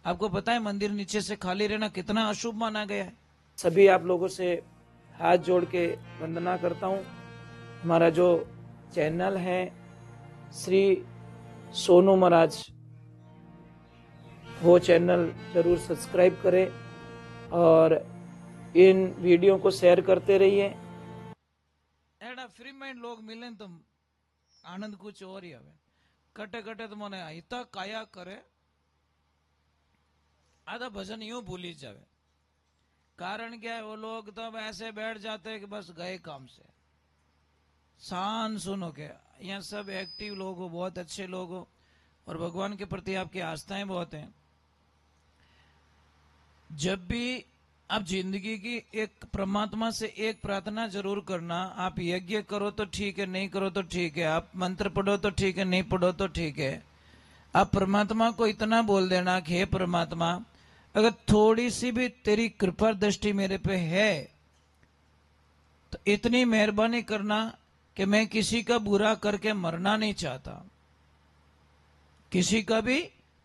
आपको पता है मंदिर नीचे से खाली रहना कितना अशुभ माना गया है। सभी आप लोगों से हाथ जोड़ के वंदना करता हूँ। हमारा जो चैनल है श्री सोनू महाराज, वो चैनल जरूर सब्सक्राइब करें और इन वीडियो को शेयर करते रहिए। एड़ा फ्री माइंड लोग मिले तो आनंद कुछ और ही आवे। कटे कटे तो मने हिता काया करे, आधा भजन यूं भूली जावे। कारण क्या है, वो लोग तो अब ऐसे बैठ जाते हैं कि बस गए काम से। शान सुनो के यहाँ सब एक्टिव लोग हो, बहुत अच्छे लोग हो और भगवान के प्रति आपकी आस्थाएं बहुत हैं। जब भी आप जिंदगी की एक परमात्मा से एक प्रार्थना जरूर करना। आप यज्ञ करो तो ठीक है, नहीं करो तो ठीक है, आप मंत्र पढ़ो तो ठीक है, नहीं पढ़ो तो ठीक है। आप परमात्मा को इतना बोल देना कि हे परमात्मा, अगर थोड़ी सी भी तेरी कृपा दृष्टि मेरे पे है तो इतनी मेहरबानी करना कि मैं किसी का बुरा करके मरना नहीं चाहता। किसी का भी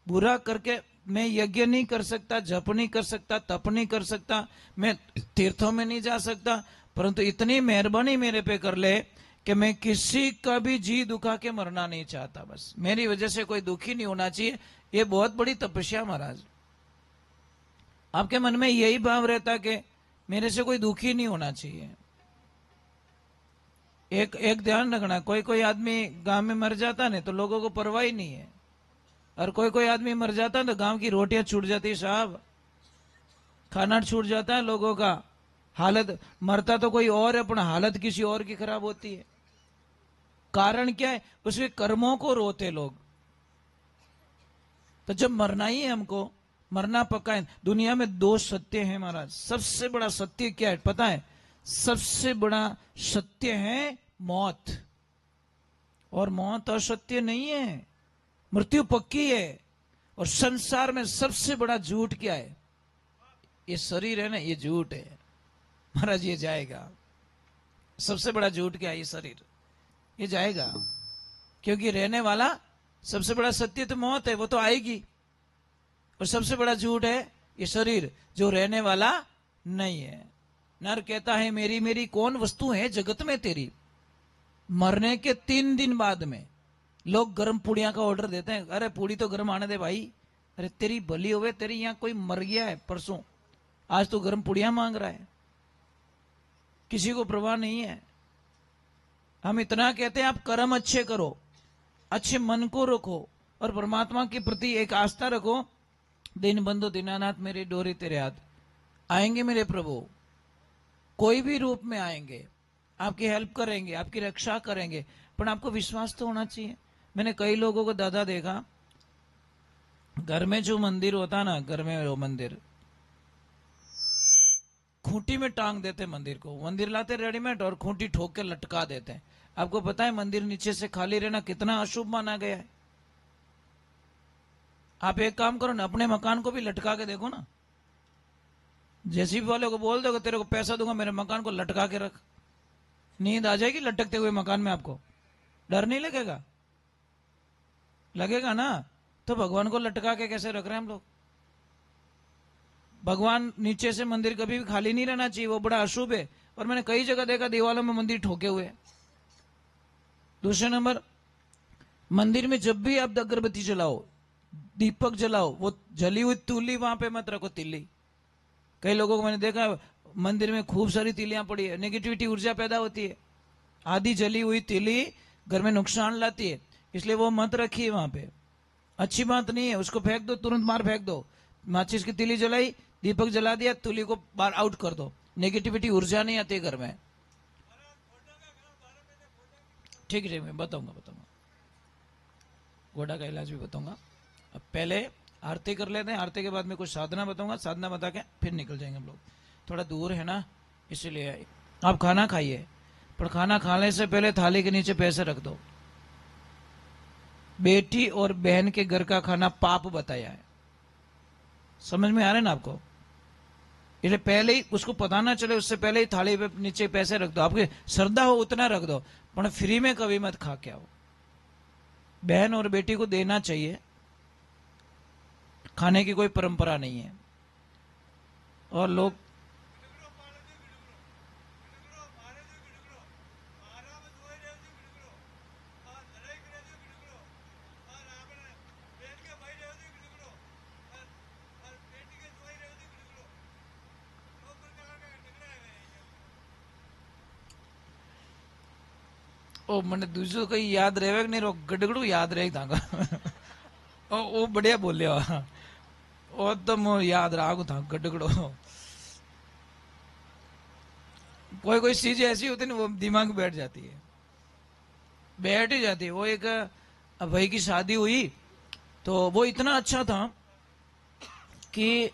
बुरा करके मैं यज्ञ नहीं कर सकता, जप नहीं कर सकता, तप नहीं कर सकता, मैं तीर्थों में नहीं जा सकता, परंतु इतनी मेहरबानी मेरे पे कर ले कि मैं किसी का भी जी दुखा के मरना नहीं चाहता। बस मेरी वजह से कोई दुखी नहीं होना चाहिए। ये बहुत बड़ी तपस्या महाराज। आपके मन में यही भाव रहता कि मेरे से कोई दुखी नहीं होना चाहिए। एक ध्यान रखना, कोई कोई आदमी गांव में मर जाता है तो लोगों को परवाह ही नहीं है, और कोई कोई आदमी मर जाता है तो गांव की रोटियां छूट जाती है साहब, खाना छूट जाता है लोगों का। हालत मरता तो कोई और है, अपना हालत किसी और की खराब होती है। कारण क्या है, उसके कर्मों को रोते लोग। तो जब मरना ही है हमको, मरना पक्का है। दुनिया में दो सत्य है महाराज। सबसे बड़ा सत्य क्या है पता है? सबसे बड़ा सत्य है मौत, और मौत असत्य नहीं है, मृत्यु पक्की है। और संसार में सबसे बड़ा झूठ क्या है? ये शरीर है ना, ये झूठ है महाराज, ये जाएगा। सबसे बड़ा झूठ क्या है? ये शरीर, ये जाएगा। क्योंकि रहने वाला सबसे बड़ा सत्य तो मौत है, वो तो आएगी। और सबसे बड़ा झूठ है ये शरीर, जो रहने वाला नहीं है। नर कहता है मेरी मेरी कौन वस्तु है जगत में तेरी। मरने के 3 दिन बाद में लोग गर्म पूड़ियां का ऑर्डर देते हैं। अरे पूड़ी तो गर्म आने दे भाई। अरे तेरी भली होवे, तेरी यहां कोई मर गया है परसों, आज तो गर्म पूड़ियां मांग रहा है। किसी को परवाह नहीं है। हम इतना कहते हैं आप कर्म अच्छे करो, अच्छे मन को रखो और परमात्मा के प्रति एक आस्था रखो। दिन बंधु दीनानाथ मेरी डोरी तेरे हाथ। आएंगे मेरे प्रभु, कोई भी रूप में आएंगे, आपकी हेल्प करेंगे, आपकी रक्षा करेंगे, पर आपको विश्वास तो होना चाहिए। मैंने कई लोगों को दादा देखा, घर में जो मंदिर होता ना, घर में वो मंदिर खूंटी में टांग देते मंदिर को। मंदिर लाते रेडीमेड और खूंटी ठोक के लटका देते हैं। आपको पता है मंदिर नीचे से खाली रहना कितना अशुभ माना गया है। आप एक काम करो ना, अपने मकान को भी लटका के देखो ना। जेसीबी वाले को बोल दो तेरे को पैसा दूंगा, मेरे मकान को लटका के रख। नींद आ जाएगी लटकते हुए मकान में, आपको डर नहीं लगेगा? लगेगा ना। तो भगवान को लटका के कैसे रख रहे हैं हम लोग? भगवान नीचे से मंदिर कभी भी खाली नहीं रहना चाहिए, वो बड़ा अशुभ है। और मैंने कई जगह देखा दीवालों में मंदिर ठोके हुए। दूसरे नंबर, मंदिर में जब भी आप अगरबत्ती जलाओ, दीपक जलाओ, वो जली हुई तुली वहां पे मत रखो, तिल्ली। कई लोगों को मैंने देखा मंदिर में खूब सारी तिलियां पड़ी है, नेगेटिविटी ऊर्जा पैदा होती है। आधी जली हुई तिली घर में नुकसान लाती है, इसलिए वो मत रखिए वहां पे। अच्छी बात नहीं है, उसको फेंक दो, तुरंत मार फेंक दो। माचिस की तिली जलाई, दीपक जला दिया, तुली को बाहर आउट कर दो। नेगेटिविटी ऊर्जा नहीं आती घर में। ठीक है, मैं बताऊंगा घोड़ा का इलाज भी बताऊंगा। अब पहले आरती कर लेते हैं, आरती के बाद में कुछ साधना बताऊंगा, साधना बता के फिर निकल जाएंगे हम लोग। थोड़ा दूर है ना, इसलिए आप खाना खाइए, पर खाना खाने से पहले थाली के नीचे पैसे रख दो। बेटी और बहन के घर का खाना पाप बताया है, समझ में आ रहा है ना आपको? इसलिए पहले ही उसको पता ना चले, उससे पहले ही थाली पे नीचे पैसे रख दो। आपके श्रद्धा हो उतना रख दो, पर फ्री में कभी मत खा के आओ। बहन और बेटी को देना चाहिए। खाने की कोई परंपरा नहीं है। और लोग ओ मैंने दूसरों कहीं याद रहे नहीं, रो गडगड़ू याद रहे था। ओ बढ़िया बोले ओ तो मैं याद रहा था गडगड़ो। कोई कोई चीज ऐसी होती है ना, वो दिमाग में बैठ जाती है, बैठ ही जाती है। वो एक भाई की शादी हुई, तो वो इतना अच्छा था कि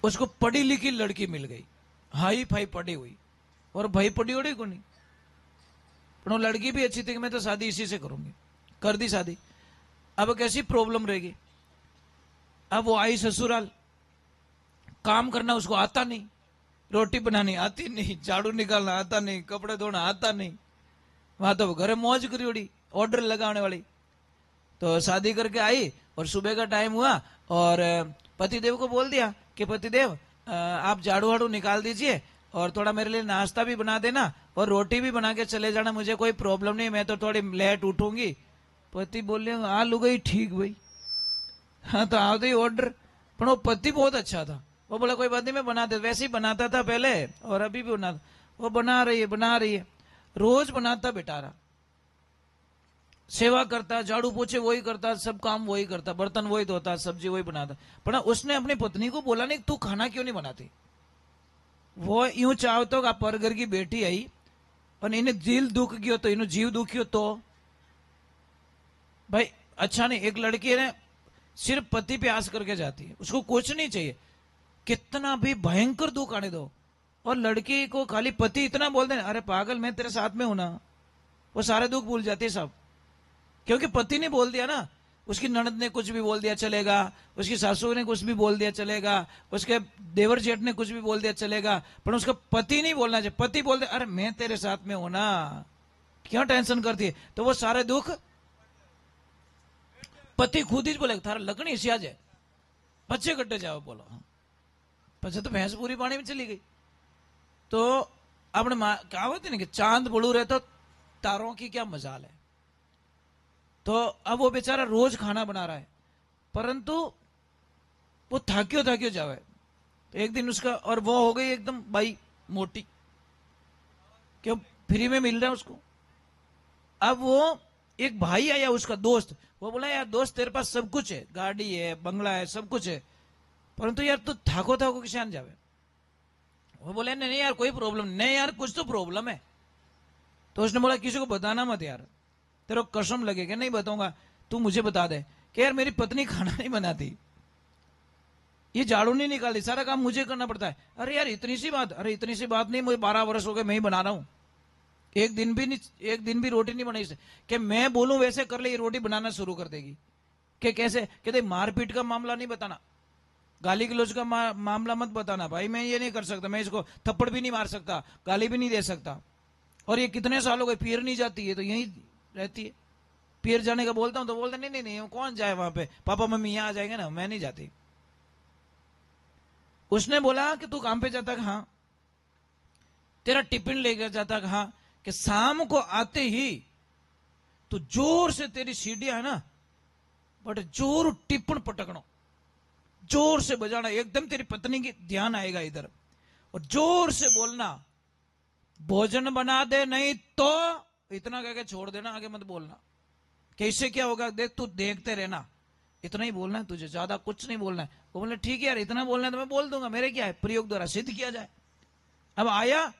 उसको पढ़ी लिखी लड़की मिल गई, हाई फाई पढ़ी हुई, और भाई पढ़ी उड़ी को नहीं, पर वो लड़की भी अच्छी थी कि मैं तो शादी इसी से करूंगी, कर दी शादी। अब कैसी प्रॉब्लम रहेगी, अब वो आई ससुराल, काम करना उसको आता नहीं, रोटी बनानी आती नहीं, झाड़ू निकालना आता नहीं, कपड़े धोना आता नहीं। वहां तो घरे मौज करी उड़ी, ऑर्डर लगाने वाली। तो शादी करके आई और सुबह का टाइम हुआ, और पतिदेव को बोल दिया कि पतिदेव आप झाड़ू वाड़ू निकाल दीजिए और थोड़ा मेरे लिए नाश्ता भी बना देना और रोटी भी बना के चले जाना, मुझे कोई प्रॉब्लम नहीं, मैं तो थोड़ी लेट उठूंगी। पति बोले आ लू गई ठीक भाई, हाँ तो आओ ही ऑर्डर। पर वो पति बहुत अच्छा था, वो बोला कोई बात नहीं मैं बना दे, वैसे ही बनाता था पहले और अभी भी बना, वो बना रही है, रोज बनाता बेटारा, सेवा करता, झाड़ू पोछे वही करता, सब काम वही करता, बर्तन वही धोता, सब्जी वही बनाता। पर उसने अपनी पत्नी को बोला नहीं तू खाना क्यों नहीं बनाती। वो यूं चाहतो कि परघर की बेटी आई और इन्हें दिल दुख गयो तो इन्हें जीव दुखियो तो भाई अच्छा नहीं। एक लड़की है सिर्फ पति पे आस करके जाती है, उसको कुछ नहीं चाहिए, कितना भी भयंकर दुख आने दो, और लड़की को खाली पति इतना बोल देना अरे पागल मैं तेरे साथ में हूं ना, वो सारे दुख भूल जाती है सब। क्योंकि पति ने बोल दिया ना, उसकी ननद ने कुछ भी बोल दिया चलेगा, उसकी सासू ने कुछ भी बोल दिया चलेगा, उसके देवर जेठ ने कुछ भी बोल दिया चलेगा, पर उसका पति नहीं बोलना चाहिए। पति बोल दे अरे मैं तेरे साथ में हूं ना, क्यों टेंशन करती है, तो वो सारे दुख पति खुद ही बोले थारा लगनी सिया जाए बच्चे कट्टे जाओ बोलो, पचे तो भैंस पूरी पानी में चली गई। तो अपने कहावत है ना कि चांद बड़ू रहे तो तारों की क्या मजाल है। तो अब वो बेचारा रोज खाना बना रहा है, परंतु वो थाक्यो थाक्यो जावे। तो एक दिन उसका, और वो हो गई एकदम बाई मोटी, क्यों फ्री में मिल रहा है उसको। अब वो एक भाई आया उसका दोस्त, वो बोला यार दोस्त तेरे पास सब कुछ है, गाड़ी है, बंगला है, सब कुछ है, परंतु यार तू थाको थाको किसान जावे। वो बोले नहीं नहीं यार कोई प्रॉब्लम नहीं यार, कुछ तो प्रॉब्लम है। तो उसने बोला किसी को बताना मत यार, तेरे को कसम लगेगा नहीं बताऊंगा, तू मुझे बता दे कि यार मेरी पत्नी खाना नहीं बनाती, ये झाड़ू नहीं निकालती, सारा काम मुझे करना पड़ता है। अरे यार इतनी सी बात, अरे इतनी सी बात नहीं, मुझे 12 वर्ष हो गए मैं ही बना रहा हूं, एक दिन भी रोटी नहीं बनाई से कि मैं बोलूं वैसे कर ले, ये रोटी बनाना शुरू कर देगी। कि कैसे, कहते मारपीट का मामला नहीं बताना, गाली गलौज का मामला मत बताना भाई, मैं ये नहीं कर सकता, मैं इसको थप्पड़ भी नहीं मार सकता, गाली भी नहीं दे सकता। और ये कितने साल हो गए पीर नहीं जाती है, तो यही रहती है। पीर जाने का बोलता हूं तो बोलते नहीं नहीं नहीं कौन जाए वहां पे, पापा मम्मी यहां आ जाएंगे ना, मैं नहीं जाती। उसने बोला कि तू काम पे जाता, हाँ। तेरा टिफिन लेकर जाता, हाँ। कि शाम को आते ही तो जोर से तेरी सीढ़ियां है ना, बट जोर टिप्पण पटकना, जोर से बजाना, एकदम तेरी पत्नी की ध्यान आएगा इधर, और जोर से बोलना भोजन बना दे नहीं तो, इतना कह के छोड़ देना, आगे मत बोलना। कैसे क्या होगा देख, तू देखते रहना, इतना ही बोलना है तुझे, ज्यादा कुछ नहीं बोलना है। वो बोले ठीक है यार इतना बोलना है तो मैं बोल दूंगा, मेरे क्या है, प्रयोग द्वारा सिद्ध किया जाए। अब आया,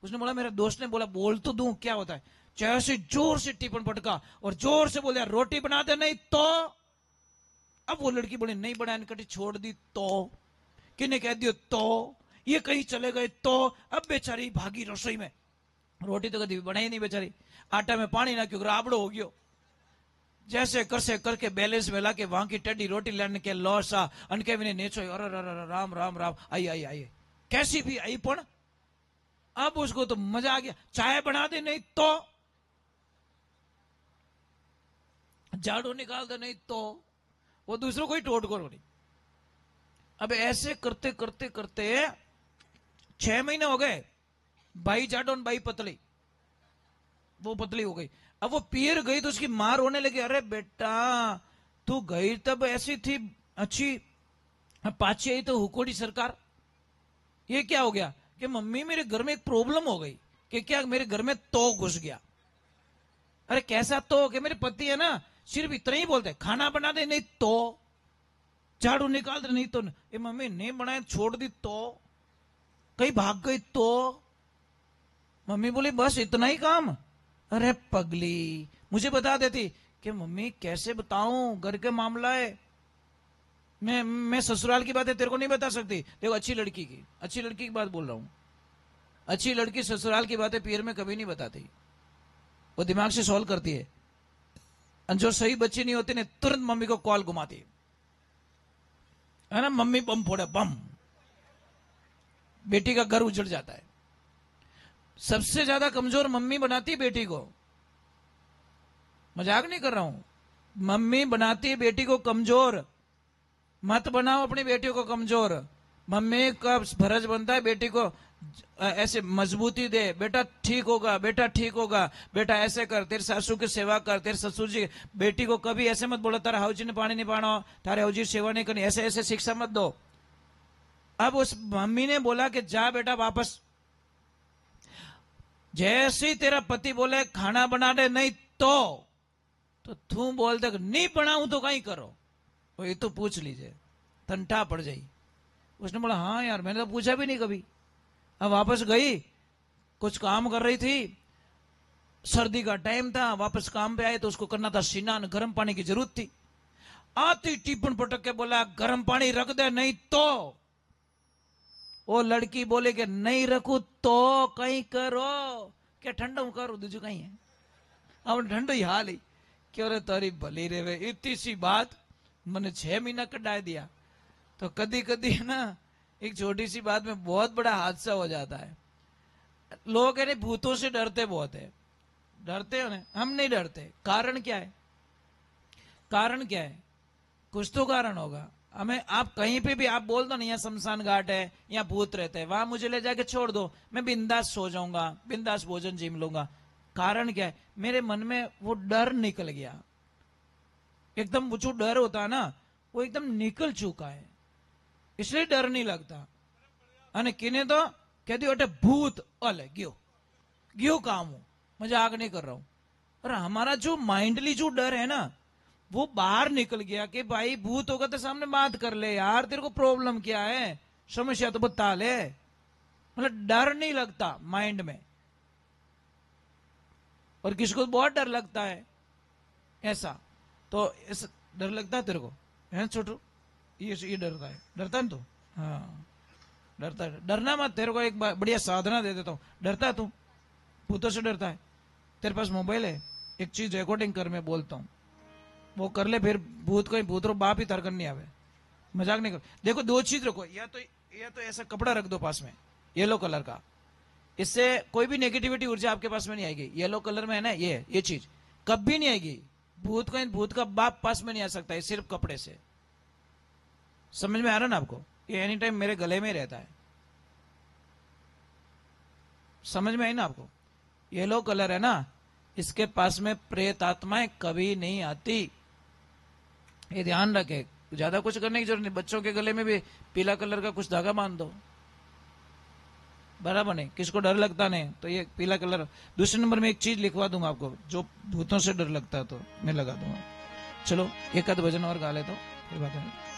उसने बोला मेरे दोस्त ने बोला बोल तो दूं, क्या होता है, जैसे जोर से टिफिन पटका और जोर से बोल दिया रोटी बना दे नहीं तो। अब वो लड़की बोली नहीं बनाने कटी छोड़ दी तो, किने कह दियो तो, ये कहीं चले गए तो। अब बेचारी भागी रसोई में, रोटी तो कभी बनाई नहीं बेचारी, आटा में पानी ना क्यों राबड़ो हो गयो, जैसे करसे करके बैलेंस में लाके वहां की टेडी रोटी लेने के लौसा अनके भी नेचो, अरे राम राम राम, आई आई आई कैसी भी आई, पण अब उसको तो मजा आ गया, चाय बना दे नहीं तो, झाड़ू निकाल दे नहीं तो, वो दूसरों को ही टोट कर रही। अब ऐसे करते करते करते 6 महीने हो गए, बाई जाडो बाई पतली, वो पतली हो गई। अब वो पियर गई तो उसकी मां रोने लगी, अरे बेटा तू गई तब ऐसी थी अच्छी, पाची आई तो हुकोड़ी सरकार। ये क्या हो गया कि मम्मी मेरे घर में एक प्रॉब्लम हो गई कि क्या मेरे घर में तो घुस गया। अरे कैसा तो कि मेरे पति है ना सिर्फ इतना ही बोलते, खाना बना दे नहीं तो, झाड़ू निकाल दे नहीं तो, ये मम्मी नहीं बनाए छोड़ दी तो, कहीं भाग गई तो। मम्मी बोली बस इतना ही काम। अरे पगली मुझे बता देती कि मम्मी कैसे बताऊं, घर के मामला है, मैं ससुराल की बातें तेरे को नहीं बता सकती। देखो अच्छी लड़की की बात बोल रहा हूं, अच्छी लड़की ससुराल की बातें पीर में कभी नहीं बताती, वो दिमाग से सॉल्व करती है। जो सही बच्ची नहीं होती ने तुरंत मम्मी को कॉल घुमाती है ना, मम्मी बम फोड़े बम, बेटी का घर उजड़ जाता है। सबसे ज्यादा कमजोर मम्मी बनाती है बेटी को, मजाक नहीं कर रहा हूं, मम्मी बनाती है बेटी को कमजोर। मत बनाओ अपनी बेटियों को कमजोर। मम्मी का फर्ज बनता है बेटी को ऐसे मजबूती दे, बेटा ठीक होगा, बेटा ठीक होगा, बेटा ऐसे कर, तेरे सासू की सेवा कर, तेरे ससुर जी। बेटी को कभी ऐसे मत बोलो तारा हाउजी ने पानी नहीं पाना, तारे हाउजी सेवा नहीं करनी, ऐसे ऐसे शिक्षा मत दो। अब उस मम्मी ने बोला कि जा बेटा वापस। जैसे ही तेरा पति बोले खाना बना दे नहीं तो तू बोल दे नहीं बनाऊं तो कहीं करो, वो ये तो पूछ लीजिए, ठंडा पड़ जाई। उसने बोला हाँ यार मैंने तो पूछा भी नहीं कभी। अब वापस गई, कुछ काम कर रही थी, सर्दी का टाइम था, वापस काम पे आए तो उसको करना था स्नान, गर्म पानी की जरूरत थी। आती टिप्पण पटक के बोला गर्म पानी रख दे नहीं तो। वो लड़की बोले कि नहीं रखू तो कहीं करो, क्या ठंडा करो दूजू कहीं है। अब ठंडो ही हाल ही क्यों रे तारी भली रे, इतनी सी बात मैंने 6 महीना कटाए दिया। तो कदी कदी ना एक छोटी सी बात में बहुत बड़ा हादसा हो जाता है। लोग है भूतों से डरते बहुत है, डरते हो ना, हम नहीं डरते। कारण क्या है, कारण क्या है, कुछ तो कारण होगा। हमें आप कहीं पे भी आप बोल दो ना यहाँ शमशान घाट है, यहाँ भूत रहते हैं, वहां मुझे ले जाके छोड़ दो, मैं बिंदास सो जाऊंगा, बिंदास भोजन जीम लूंगा। कारण क्या है, मेरे मन में वो डर निकल गया, एकदम वो जो डर होता है ना वो एकदम निकल चुका है, इसलिए डर नहीं लगता। અને किने तो कह दियो अटे भूत अले गयो काम हूं, मजाक नहीं कर रहा हूं। और हमारा जो माइंडली जो डर है ना वो बाहर निकल गया कि भाई भूत होगा तो सामने बात कर ले यार, तेरे को प्रॉब्लम क्या है, समस्या तो बता ले। मतलब डर नहीं लगता माइंड में। और किसको बहुत डर लगता है ऐसा, तो ऐसा डर लगता है तेरे को है छोटू, ये डरता है, डरता है ना तू, हाँ डरता है। डरना मत, तेरे को एक बढ़िया साधना दे देता हूं। डरता है तू, भूतों से डरता है, तेरे पास मोबाइल है, एक चीज रिकॉर्डिंग कर, मैं बोलता हूं वो कर ले, फिर भूत को भूत रो बाप ही तरकन नहीं आवे, मजाक नहीं कर। देखो 2 चीज रखो, या तो ऐसा कपड़ा रख दो पास में येलो कलर का, इससे कोई भी नेगेटिविटी ऊर्जा आपके पास में नहीं आएगी। येलो कलर में है ना ये चीज कभी नहीं आएगी। भूत का बाप पास में नहीं आ सकता है सिर्फ कपड़े से। समझ में आ रहा ना आपको, ये एनी टाइम मेरे गले में ही रहता है। समझ में आई ना आपको, येलो कलर है ना, इसके पास में प्रेत आत्माएं कभी नहीं आती, ये ध्यान रखे। ज्यादा कुछ करने की जरूरत नहीं, बच्चों के गले में भी पीला कलर का कुछ धागा बांध दो, बराबर नहीं। किसको डर लगता नहीं तो ये पीला कलर। दूसरे नंबर में एक चीज लिखवा दूंगा आपको, जो भूतों से डर लगता है तो मैं लगा दूंगा। चलो एक आध भजन और गा ले तो फिर बात है।